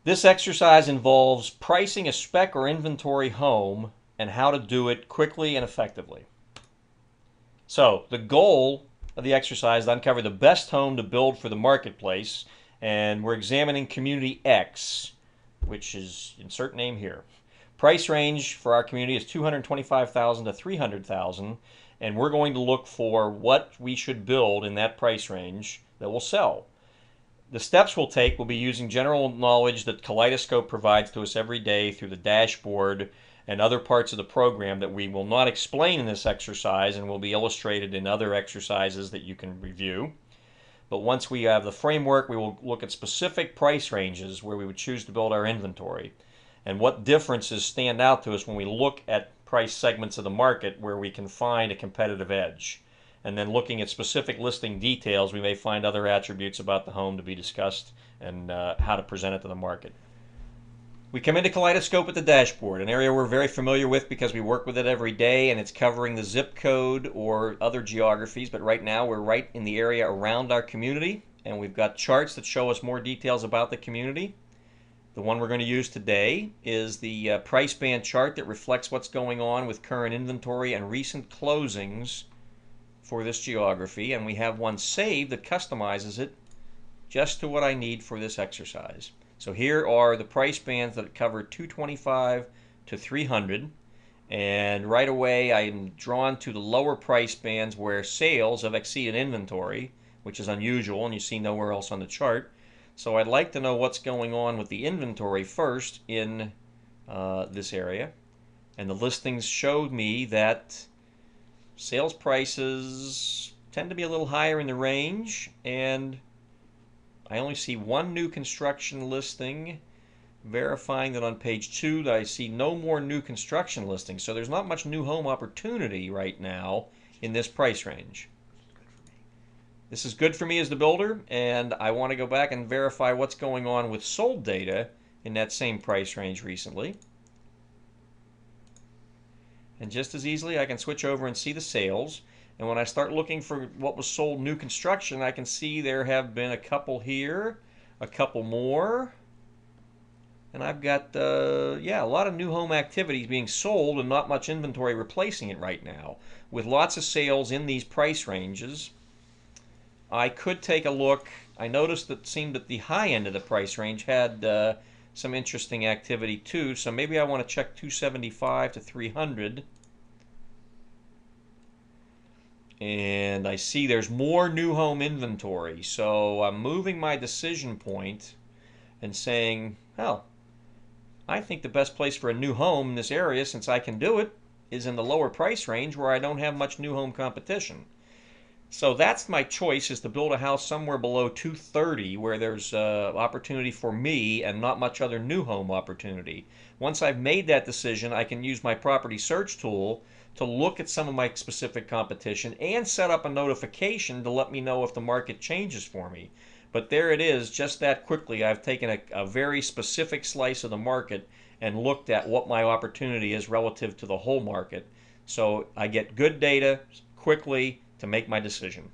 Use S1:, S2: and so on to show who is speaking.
S1: This exercise involves pricing a spec or inventory home and how to do it quickly and effectively. So, the goal of the exercise is to uncover the best home to build for the marketplace, and we're examining community X, which is insert name here. Price range for our community is 225,000 to 300,000, and we're going to look for what we should build in that price range that will sell. The steps we'll take will be using general knowledge that Kaleidoscope provides to us every day through the dashboard and other parts of the program that we will not explain in this exercise and will be illustrated in other exercises that you can review. But once we have the framework, we will look at specific price ranges where we would choose to build our inventory and what differences stand out to us when we look at price segments of the market where we can find a competitive edge. And then looking at specific listing details, we may find other attributes about the home to be discussed and how to present it to the market. We come into Kaleidoscope at the dashboard, an area we're very familiar with because we work with it every day, and it's covering the zip code or other geographies. But right now we're right in the area around our community, and we've got charts that show us more details about the community. The one we're going to use today is the price band chart that reflects what's going on with current inventory and recent closings for this geography, and we have one saved that customizes it just to what I need for this exercise. So here are the price bands that cover 225 to 300, and right away I'm drawn to the lower price bands where sales have exceeded inventory, which is unusual and you see nowhere else on the chart. So I'd like to know what's going on with the inventory first in this area, and the listings showed me that sales prices tend to be a little higher in the range, and I only see one new construction listing, verifying that on page 2 that I see no more new construction listings. So there's not much new home opportunity right now in this price range. This is good for me as the builder, and I want to go back and verify what's going on with sold data in that same price range recently. And just as easily I can switch over and see the sales, and when I start looking for what was sold new construction, I can see there have been a couple here, a couple more, and I've got a lot of new home activities being sold and not much inventory replacing it right now. With lots of sales in these price ranges, I could take a look. I noticed that it seemed that the high end of the price range had some interesting activity too, so maybe I want to check 275 to 300. And I see there's more new home inventory, so I'm moving my decision point and saying, oh, I think the best place for a new home in this area, since I can do it, is in the lower price range where I don't have much new home competition. So that's my choice, is to build a house somewhere below 230 where there's opportunity for me and not much other new home opportunity. Once I've made that decision, I can use my property search tool to look at some of my specific competition and set up a notification to let me know if the market changes for me. But there it is, just that quickly. I've taken a very specific slice of the market and looked at what my opportunity is relative to the whole market. So I get good data quickly to make my decision.